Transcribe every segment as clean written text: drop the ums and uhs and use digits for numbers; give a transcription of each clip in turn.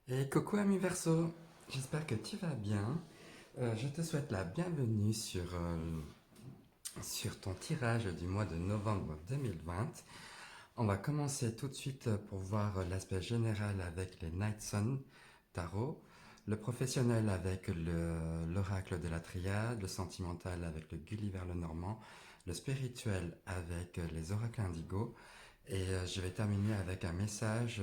Et coucou ami Verseau, j'espère que tu vas bien. Je te souhaite la bienvenue sur ton tirage du mois de novembre 2020. On va commencer tout de suite pour voir l'aspect général avec les Night Sun Tarot, le professionnel avec l'oracle de la Triade, le sentimental avec le Gulliver le Normand, le spirituel avec les oracles indigo, et je vais terminer avec un message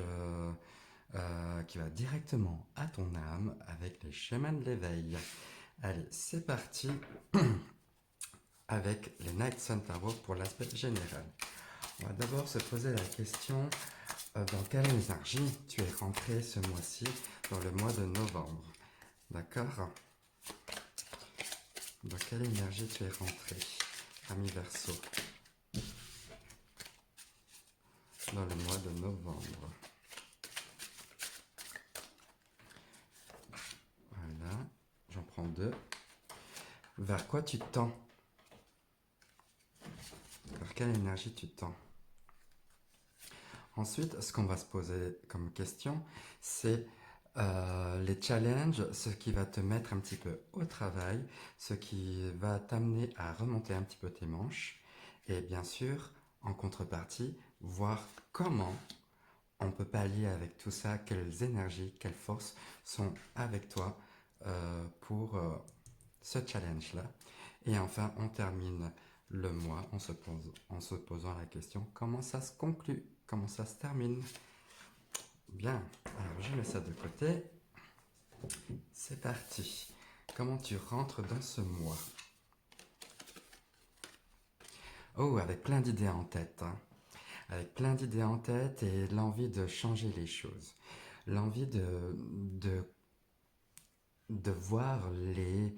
qui va directement à ton âme avec les chemins de l'éveil. Allez, c'est parti avec les Night Sun Tarot pour l'aspect général. On va d'abord se poser la question dans quelle énergie tu es rentré ce mois-ci, dans le mois de novembre. D'accord? Dans quelle énergie tu es rentré, ami Verseau, dans le mois de novembre? Voilà, j'en prends deux. Vers quoi tu tends? Vers quelle énergie tu tends? Ensuite, ce qu'on va se poser comme question, c'est les challenges, ce qui va te mettre un petit peu au travail, ce qui va t'amener à remonter un petit peu tes manches, et bien sûr, en contrepartie, voir comment on peut pallier avec tout ça, quelles énergies, quelles forces sont avec toi pour ce challenge-là. Et enfin, on termine le mois en se posant la question, comment ça se conclut? Comment ça se termine? Bien, alors je mets ça de côté. C'est parti. Comment tu rentres dans ce mois? Oh, avec plein d'idées en tête, hein. Avec plein d'idées en tête et l'envie de changer les choses. L'envie de voir les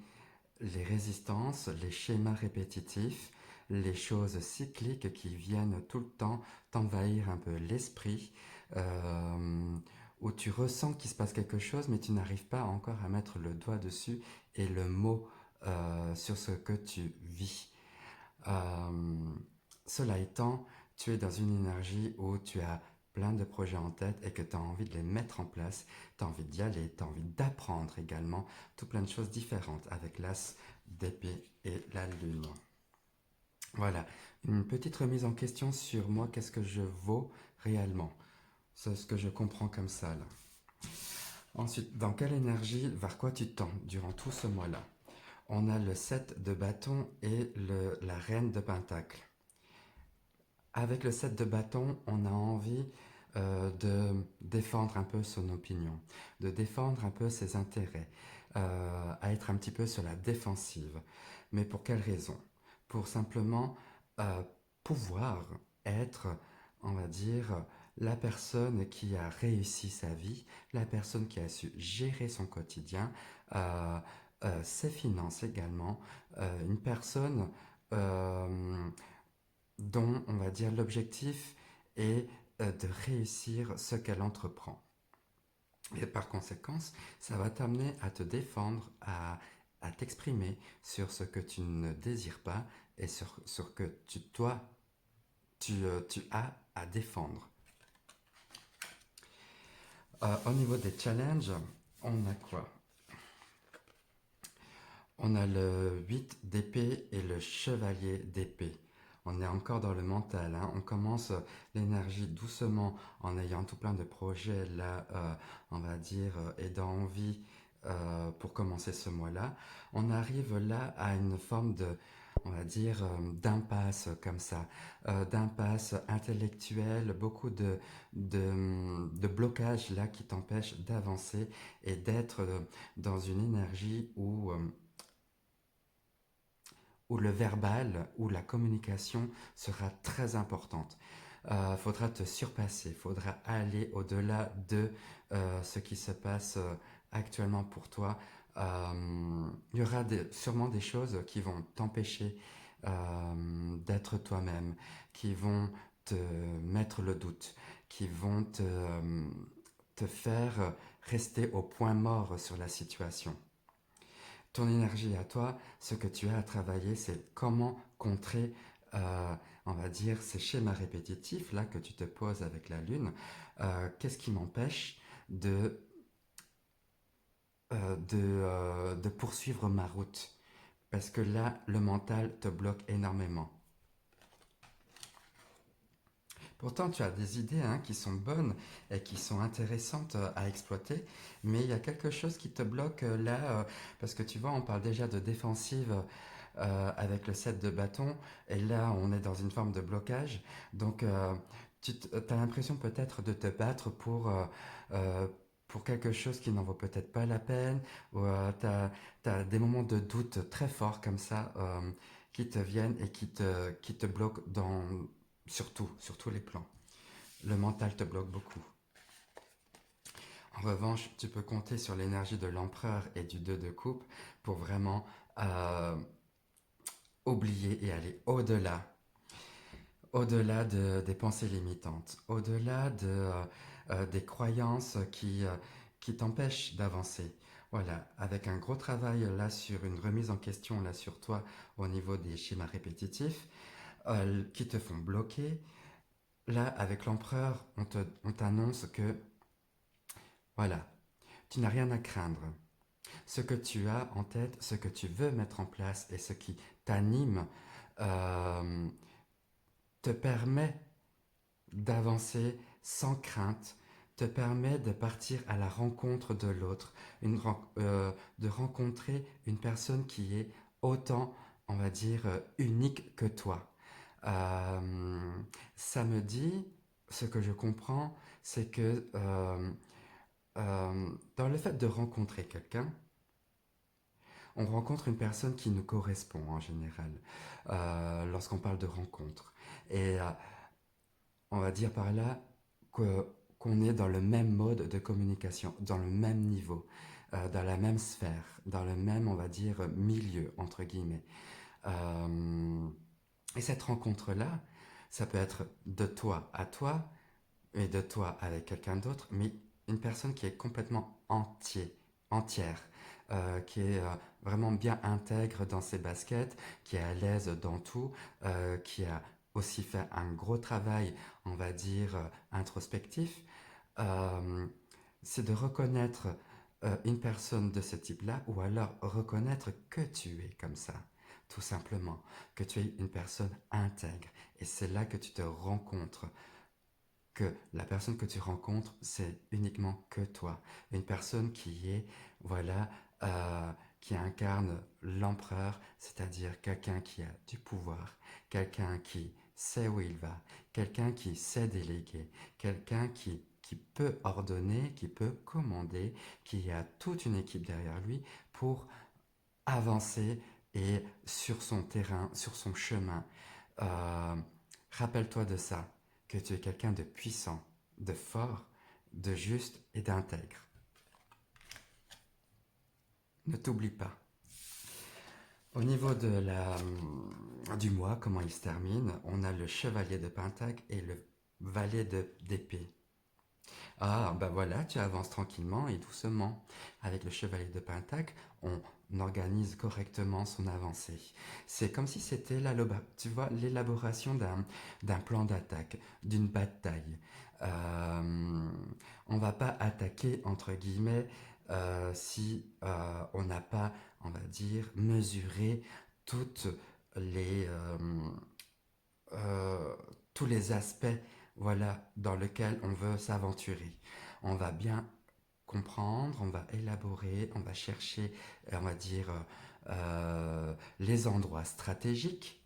résistances, les schémas répétitifs, les choses cycliques qui viennent tout le temps t'envahir un peu l'esprit, euh, où tu ressens qu'il se passe quelque chose, mais tu n'arrives pas encore à mettre le doigt dessus et le mot sur ce que tu vis. Euh, Cela étant, tu es dans une énergie où tu as plein de projets en tête et que tu as envie de les mettre en place, tu as envie d'y aller, tu as envie d'apprendre également, tout plein de choses différentes avec l'as d'épée et la lune. Voilà, une petite remise en question sur moi, qu'est-ce que je vaux réellement. C'est ce que je comprends comme ça là. Ensuite, dans quelle énergie, vers quoi tu tends durant tout ce mois-là? On a le 7 de bâton et la reine de pentacle. Avec le 7 de bâton, on a envie de défendre un peu son opinion, de défendre un peu ses intérêts, à être un petit peu sur la défensive. Mais pour quelle raison? Pour simplement euh, pouvoir être, on va dire, la personne qui a réussi sa vie, la personne qui a su gérer son quotidien, euh, ses finances également, une personne euh, dont, on va dire, l'objectif est de réussir ce qu'elle entreprend. Et par conséquent, ça va t'amener à te défendre, à t'exprimer sur ce que tu ne désires pas et sur ce que tu as à défendre. Au niveau des challenges, on a quoi? On a le 8 d'épée et le chevalier d'épée. On est encore dans le mental, hein. On commence l'énergie doucement en ayant tout plein de projets là, on va dire, aidant envie pour commencer ce mois-là. On arrive là à une forme de, on va dire, d'impasse comme ça, d'impasse intellectuelle, beaucoup de blocages là qui t'empêchent d'avancer et d'être dans une énergie où le verbal, où la communication sera très importante. Faudra te surpasser, faudra aller au-delà de ce qui se passe actuellement pour toi. Il y aura sûrement des choses qui vont t'empêcher d'être toi-même, qui vont te mettre le doute, qui vont te faire rester au point mort sur la situation. Ton énergie à toi, ce que tu as à travailler, c'est comment contrer, on va dire, ces schémas répétitifs là que tu te poses avec la lune. Qu'est-ce qui m'empêche de de poursuivre ma route. Parce que là, le mental te bloque énormément. Pourtant, tu as des idées hein, qui sont bonnes et qui sont intéressantes à exploiter, mais il y a quelque chose qui te bloque là, parce que tu vois, on parle déjà de défensive avec le set de bâton, et là, on est dans une forme de blocage. Donc, tu as l'impression peut-être de te battre euh, pour quelque chose qui n'en vaut peut-être pas la peine, ou tu as des moments de doute très forts comme ça qui te viennent et qui te bloquent sur tous les plans. Le mental te bloque beaucoup. En revanche, tu peux compter sur l'énergie de l'empereur et du 2 de coupe pour vraiment euh, oublier et aller des pensées limitantes, au-delà des croyances qui t'empêchent d'avancer. Voilà, avec un gros travail là sur une remise en question là sur toi au niveau des schémas répétitifs qui te font bloquer. Là, avec l'empereur, on t'annonce que voilà, tu n'as rien à craindre. Ce que tu as en tête, ce que tu veux mettre en place et ce qui t'anime euh, te permet d'avancer sans crainte, te permet de partir à la rencontre de l'autre, de rencontrer une personne qui est autant, on va dire, unique que toi. Euh, Ça me dit, ce que je comprends, c'est que dans le fait de rencontrer quelqu'un, on rencontre une personne qui nous correspond en général, lorsqu'on parle de rencontre. Et on va dire par là que, qu'on est dans le même mode de communication, dans le même niveau, dans la même sphère, dans le même, on va dire, milieu, entre guillemets. Euh, et cette rencontre-là, ça peut être de toi à toi, et de toi avec quelqu'un d'autre, mais une personne qui est complètement entière, qui est vraiment bien intègre dans ses baskets, qui est à l'aise dans tout, qui a aussi fait un gros travail, on va dire, introspectif, euh, c'est de reconnaître une personne de ce type-là, ou alors reconnaître que tu es comme ça, tout simplement, que tu es une personne intègre. Et c'est là que tu te rencontres que la personne que tu rencontres, c'est uniquement que toi. Une personne qui est, voilà, qui incarne l'empereur, c'est-à-dire quelqu'un qui a du pouvoir, quelqu'un qui sait où il va, quelqu'un qui sait déléguer, quelqu'un qui peut ordonner, qui peut commander, qui a toute une équipe derrière lui pour avancer et sur son terrain, sur son chemin. Euh, Rappelle-toi de ça, que tu es quelqu'un de puissant, de fort, de juste et d'intègre. Ne t'oublie pas. Au niveau du mois, comment il se termine, on a le chevalier de Pentacle et le valet d'épée. Ah, ben voilà, tu avances tranquillement et doucement. Avec le chevalier de Pentacle, on organise correctement son avancée. C'est comme si c'était tu vois, l'élaboration d'un plan d'attaque, d'une bataille. Euh, on va pas attaquer, entre guillemets, si on n'a pas, on va dire, mesuré toutes les, euh, tous les aspects voilà, dans lesquels on veut s'aventurer. On va bien comprendre, on va élaborer, on va chercher, on va dire, les endroits stratégiques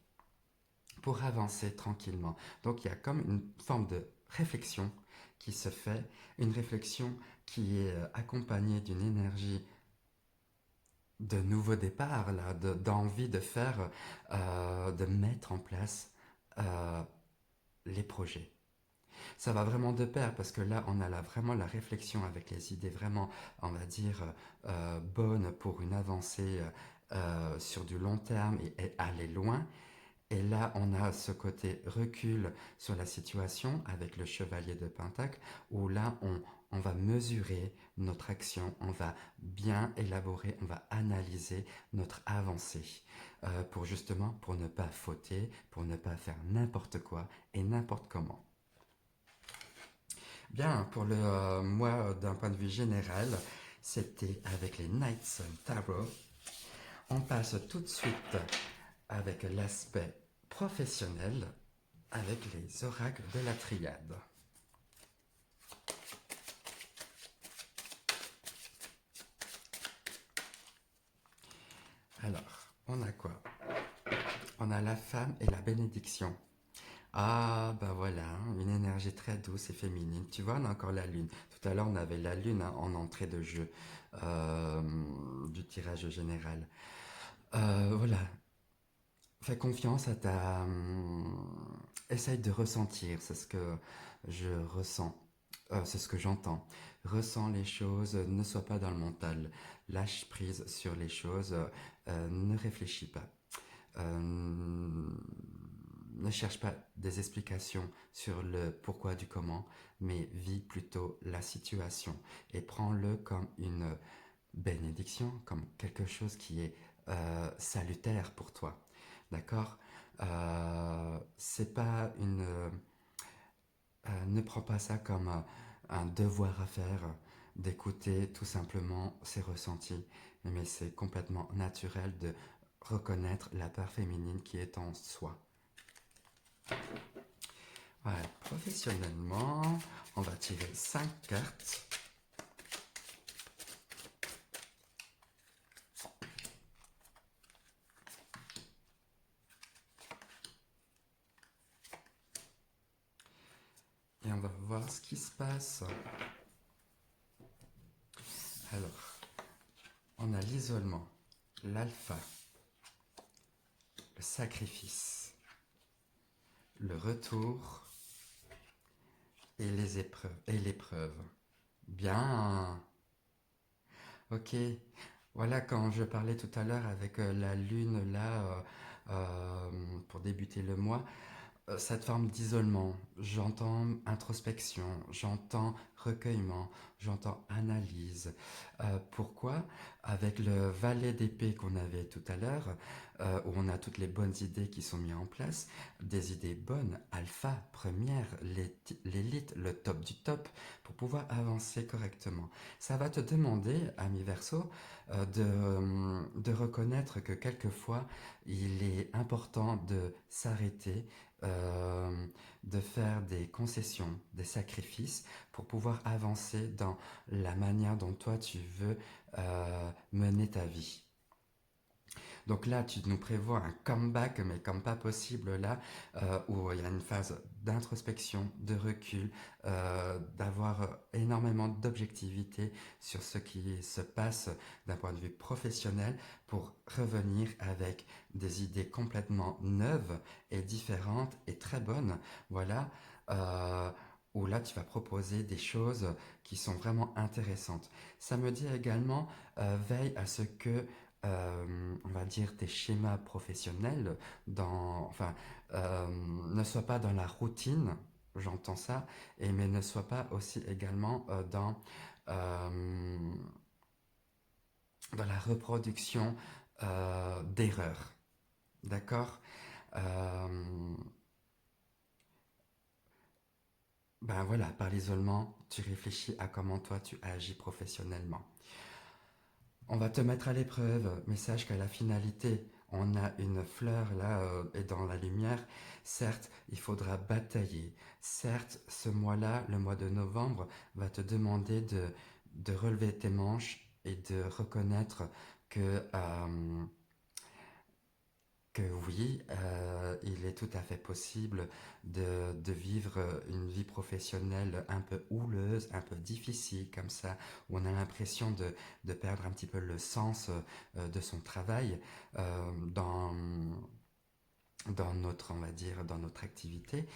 pour avancer tranquillement. Donc il y a comme une forme de réflexion qui se fait, une réflexion qui est accompagnée d'une énergie de nouveau départ, là, d'envie de faire, de mettre en place euh, les projets. Ça va vraiment de pair parce que là, on a vraiment la réflexion avec les idées vraiment, on va dire, bonnes pour une avancée sur du long terme et aller loin. Et là, on a ce côté recul sur la situation avec le chevalier de Pentacle, où là, on va mesurer notre action, on va bien élaborer, on va analyser notre avancée pour justement, pour ne pas fauter, pour ne pas faire n'importe quoi et n'importe comment. Bien, pour le moi, d'un point de vue général, c'était avec les Knights Tarot. On passe tout de suite avec l'aspect professionnel avec les oracles de la triade. Alors, on a quoi? On a la femme et la bénédiction. Ah, bah voilà, une énergie très douce et féminine. Tu vois, on a encore la lune. Tout à l'heure, on avait la lune en entrée de jeu euh, du tirage général. Voilà, fais confiance à ta... essaye de ressentir, c'est ce que je ressens. C'est ce que j'entends. Ressens les choses, ne sois pas dans le mental. Lâche prise sur les choses, ne réfléchis pas. Euh, ne cherche pas des explications sur le pourquoi du comment, mais vis plutôt la situation et prends-le comme une bénédiction, comme quelque chose qui est salutaire pour toi. D'accord? C'est pas une. Ne prends pas ça comme un devoir à faire, d'écouter tout simplement ses ressentis, mais c'est complètement naturel de reconnaître la part féminine qui est en soi. Ouais, professionnellement, on va tirer 5 cartes. Et on va voir ce qui se passe. Alors, on a l'isolement, l'alpha, le sacrifice, le retour et les épreuves. Et l'épreuve. Bien. Ok. Voilà, quand je parlais tout à l'heure avec la lune là, pour débuter le mois, cette forme d'isolement, j'entends introspection, j'entends recueillement, j'entends analyse. Pourquoi? Avec le valet d'épée qu'on avait tout à l'heure, où on a toutes les bonnes idées qui sont mises en place, des idées bonnes, alpha, première, l'élite, le top du top, pour pouvoir avancer correctement. Ça va te demander, ami Verseau, de reconnaître que quelquefois, il est important de s'arrêter, euh, de faire des concessions, des sacrifices pour pouvoir avancer dans la manière dont toi tu veux mener ta vie. Donc là, tu nous prévois un comeback, mais comme pas possible là, où il y a une phase d'introspection, de recul, d'avoir énormément d'objectivité sur ce qui se passe d'un point de vue professionnel pour revenir avec des idées complètement neuves et différentes et très bonnes. Voilà. Où là tu vas proposer des choses qui sont vraiment intéressantes. Ça me dit également, veille à ce que on va dire, tes schémas professionnels ne soient pas dans la routine, j'entends ça, mais ne soient pas aussi également euh, dans la reproduction d'erreurs. D'accord? Euh, ben voilà, par l'isolement, tu réfléchis à comment toi tu agis professionnellement. On va te mettre à l'épreuve, mais sache qu'à la finalité, on a une fleur là et dans la lumière. Certes, il faudra batailler. Certes, ce mois-là, le mois de novembre, va te demander de relever tes manches et de reconnaître que que oui, il est tout à fait possible de vivre une vie professionnelle un peu houleuse, un peu difficile comme ça, où on a l'impression de perdre un petit peu le sens de son travail dans notre, on va dire, dans notre activité.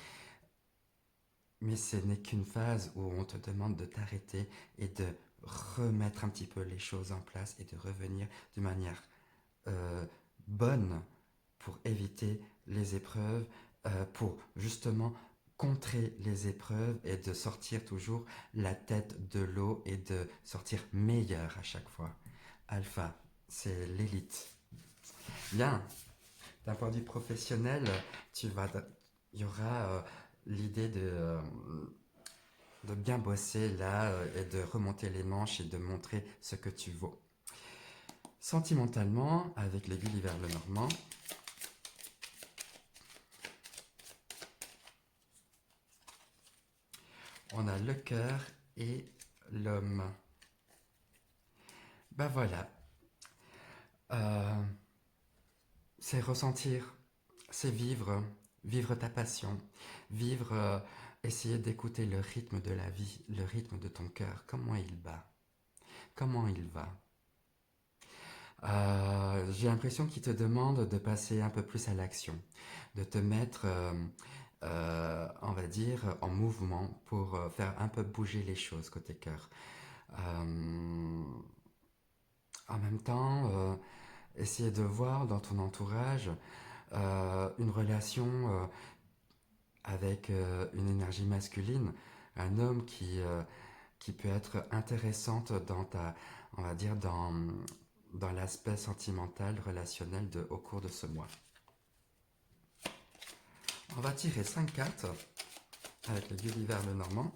Mais ce n'est qu'une phase où on te demande de t'arrêter et de remettre un petit peu les choses en place et de revenir de manière euh, bonne pour éviter les épreuves, pour justement contrer les épreuves et de sortir toujours la tête de l'eau et de sortir meilleur à chaque fois. Alpha, c'est l'élite. Bien, d'un point de vue professionnel, tu vas, il y aura l'idée de de bien bosser là et de remonter les manches et de montrer ce que tu vaux. Sentimentalement, avec l'aiguille vers le Normand, on a le cœur et l'homme. Ben voilà, euh, c'est ressentir, c'est vivre, vivre ta passion, vivre, essayer d'écouter le rythme de la vie, le rythme de ton cœur, comment il bat, comment il va. J'ai l'impression qu'il te demande de passer un peu plus à l'action, de te mettre, on va dire, en mouvement pour faire un peu bouger les choses côté cœur. Euh, En même temps, essayer de voir dans ton entourage une relation avec une énergie masculine, un homme qui peut être intéressante dans ta, on va dire, dans l'aspect sentimental, relationnel au cours de ce mois. On va tirer 5 cartes avec le Gulliver le Normand.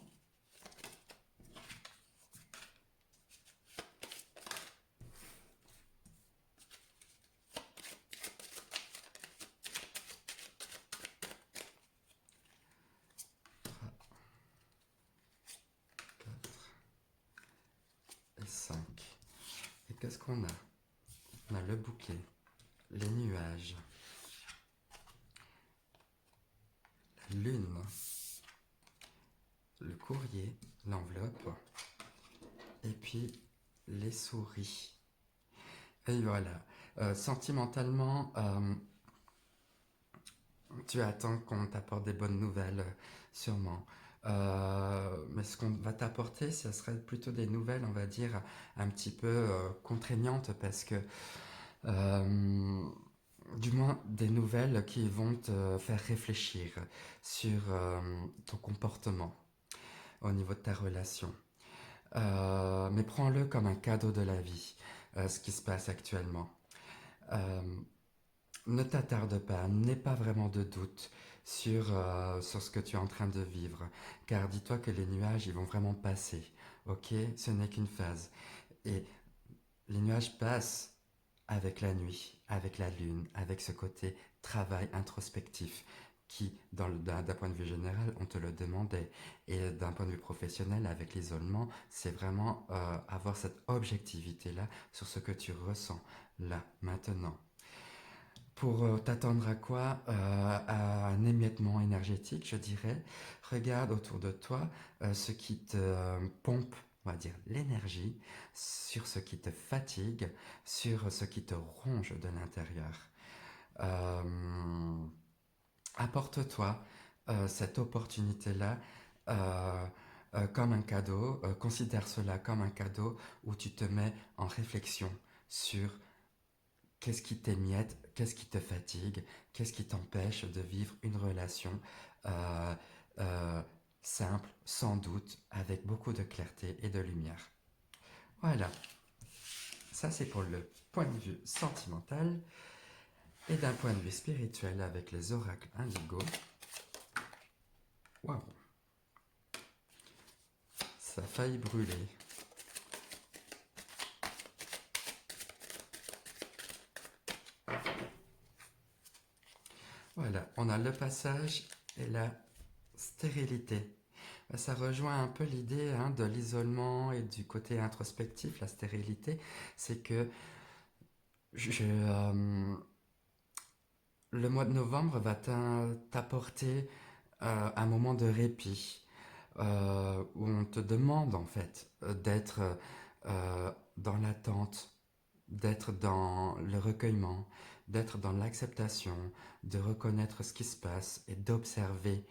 Et 5. Et qu'est-ce qu'on a? On a le bouquet, les nuages, la lune, le courrier, l'enveloppe, et puis les souris. Et voilà. Sentimentalement, tu attends qu'on t'apporte des bonnes nouvelles, sûrement. Mais ce qu'on va t'apporter, ce serait plutôt des nouvelles, on va dire, un petit peu contraignantes, parce que, euh, du moins, des nouvelles qui vont te faire réfléchir sur ton comportement au niveau de ta relation. Mais prends-le comme un cadeau de la vie, ce qui se passe actuellement. Euh, Ne t'attarde pas, n'aie pas vraiment de doute sur ce que tu es en train de vivre, car dis-toi que les nuages, ils vont vraiment passer, ok? Ce n'est qu'une phase. Et les nuages passent avec la nuit, avec la lune, avec ce côté travail introspectif qui, d'un point de vue général, on te le demandait. Et d'un point de vue professionnel, avec l'isolement, c'est vraiment avoir cette objectivité-là sur ce que tu ressens, là, maintenant. Pour t'attendre à quoi? À un émiettement énergétique, je dirais. Regarde autour de toi ce qui te pompe, on va dire, l'énergie, sur ce qui te fatigue, sur ce qui te ronge de l'intérieur. Euh, Apporte-toi cette opportunité-là comme un cadeau, considère cela comme un cadeau où tu te mets en réflexion sur qu'est-ce qui t'émiette, qu'est-ce qui te fatigue, qu'est-ce qui t'empêche de vivre une relation euh, euh, simple, sans doute, avec beaucoup de clarté et de lumière. Voilà, ça c'est pour le point de vue sentimental. Et d'un point de vue spirituel avec les oracles indigo, waouh, ça a failli brûler. Voilà, on a le passage et la stérilité. Ça rejoint un peu l'idée de l'isolement et du côté introspectif, la stérilité. C'est que le mois de novembre va t'apporter un moment de répit où on te demande en fait d'être dans l'attente, d'être dans le recueillement, d'être dans l'acceptation, de reconnaître ce qui se passe et d'observer,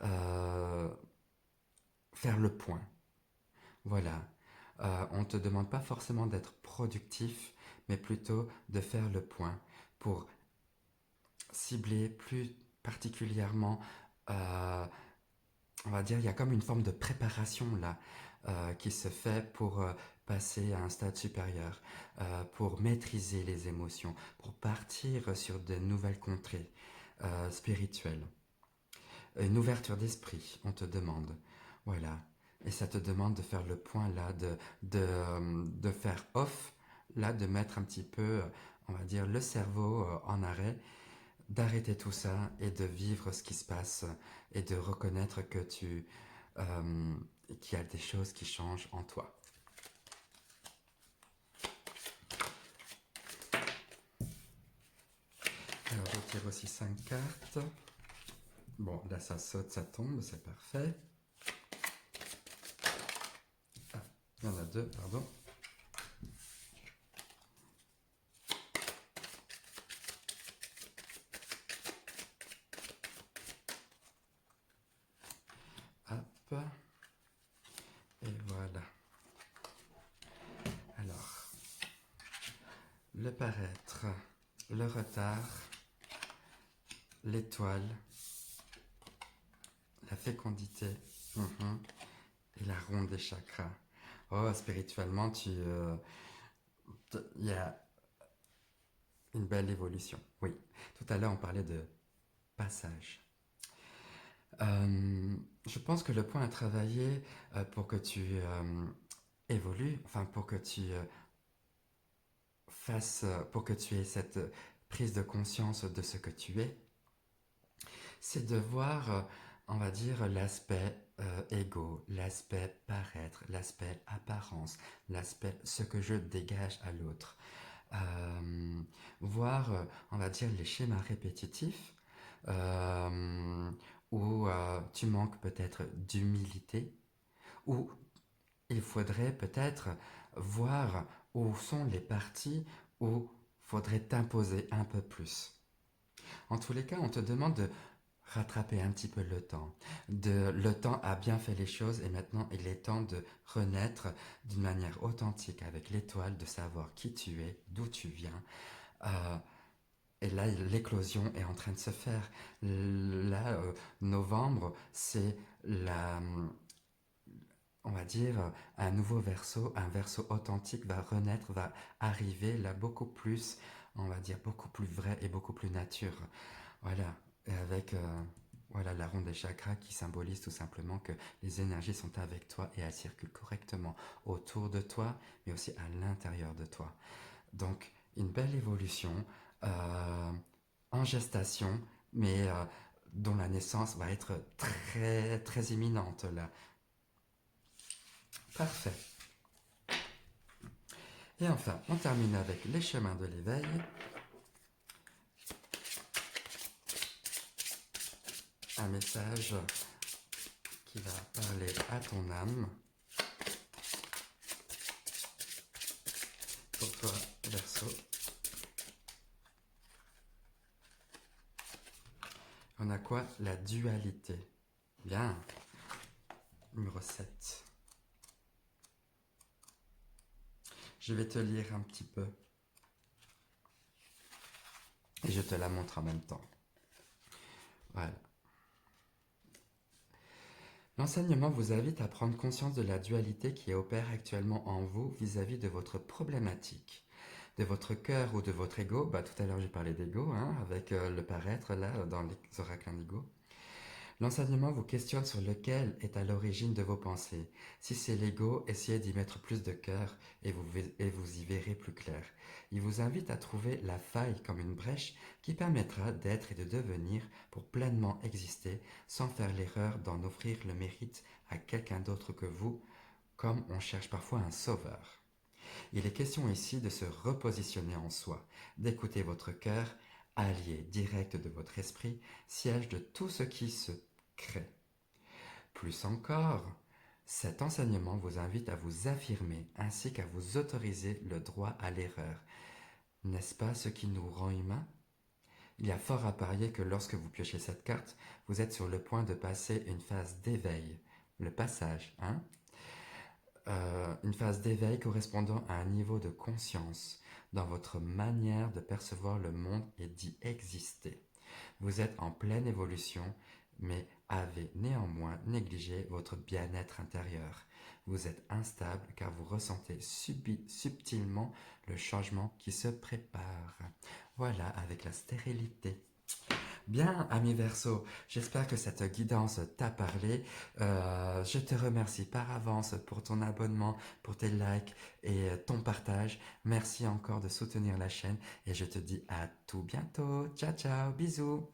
euh, faire le point. Voilà. On ne te demande pas forcément d'être productif, mais plutôt de faire le point pour cibler plus particulièrement, euh, on va dire, il y a comme une forme de préparation là qui se fait pour passer à un stade supérieur, pour maîtriser les émotions, pour partir sur de nouvelles contrées spirituelles. Une ouverture d'esprit, on te demande. Voilà. Et ça te demande de faire le point là, de faire off, là, de mettre un petit peu, on va dire, le cerveau en arrêt, d'arrêter tout ça et de vivre ce qui se passe et de reconnaître que qu'il y a des choses qui changent en toi. Alors, je tire aussi 5 cartes. Bon, là, ça saute, ça tombe, c'est parfait. Ah, il y en a 2, pardon. Hop. Et voilà. Alors, le paraître, le retard, l'étoile, la fécondité et la ronde des chakras. Oh, spirituellement, il y a une belle évolution. Oui, tout à l'heure, on parlait de passage. Je pense que le point à travailler pour que tu évolues, enfin pour que tu pour que tu aies cette prise de conscience de ce que tu es, c'est de voir, on va dire, l'aspect égo, l'aspect paraître, l'aspect apparence, l'aspect ce que je dégage à l'autre. Voir, on va dire, les schémas répétitifs où tu manques peut-être d'humilité, où il faudrait peut-être voir où sont les parties où il faudrait t'imposer un peu plus. En tous les cas, on te demande de rattraper un petit peu le temps. Le temps a bien fait les choses et maintenant il est temps de renaître d'une manière authentique avec l'étoile, de savoir qui tu es, d'où tu viens. Euh, et là, l'éclosion est en train de se faire. Là, novembre, c'est on va dire, un nouveau verso, un verso authentique va renaître, va arriver là beaucoup plus, on va dire, beaucoup plus vrai et beaucoup plus nature. Voilà, et avec voilà, la ronde des chakras qui symbolise tout simplement que les énergies sont avec toi et elles circulent correctement autour de toi, mais aussi à l'intérieur de toi. Donc, une belle évolution en gestation, mais dont la naissance va être très, très imminente là. Parfait. Et enfin, on termine avec les chemins de l'éveil. Un message qui va parler à ton âme. Pour toi, Verseau. On a quoi? La dualité. Bien. Numéro 7. Je vais te lire un petit peu. Et je te la montre en même temps. Voilà. L'enseignement vous invite à prendre conscience de la dualité qui opère actuellement en vous vis-à-vis de votre problématique, de votre cœur ou de votre ego. Tout à l'heure j'ai parlé d'ego, avec le paraître là dans les oracles indigo. L'enseignement vous questionne sur lequel est à l'origine de vos pensées. Si c'est l'ego, essayez d'y mettre plus de cœur et vous y verrez plus clair. Il vous invite à trouver la faille comme une brèche qui permettra d'être et de devenir pour pleinement exister sans faire l'erreur d'en offrir le mérite à quelqu'un d'autre que vous, comme on cherche parfois un sauveur. Il est question ici de se repositionner en soi, d'écouter votre cœur, allié direct de votre esprit, siège de tout ce qui se crée. Plus encore, cet enseignement vous invite à vous affirmer ainsi qu'à vous autoriser le droit à l'erreur. N'est-ce pas ce qui nous rend humains? Il y a fort à parier que lorsque vous piochez cette carte, vous êtes sur le point de passer une phase d'éveil. Le passage, une phase d'éveil correspondant à un niveau de conscience dans votre manière de percevoir le monde et d'y exister. Vous êtes en pleine évolution, mais avez néanmoins négligé votre bien-être intérieur. Vous êtes instable car vous ressentez subtilement le changement qui se prépare. Voilà, avec la stérilité. Bien, ami Verseau, j'espère que cette guidance t'a parlé. Je te remercie par avance pour ton abonnement, pour tes likes et ton partage. Merci encore de soutenir la chaîne et je te dis à tout bientôt. Ciao, ciao, bisous.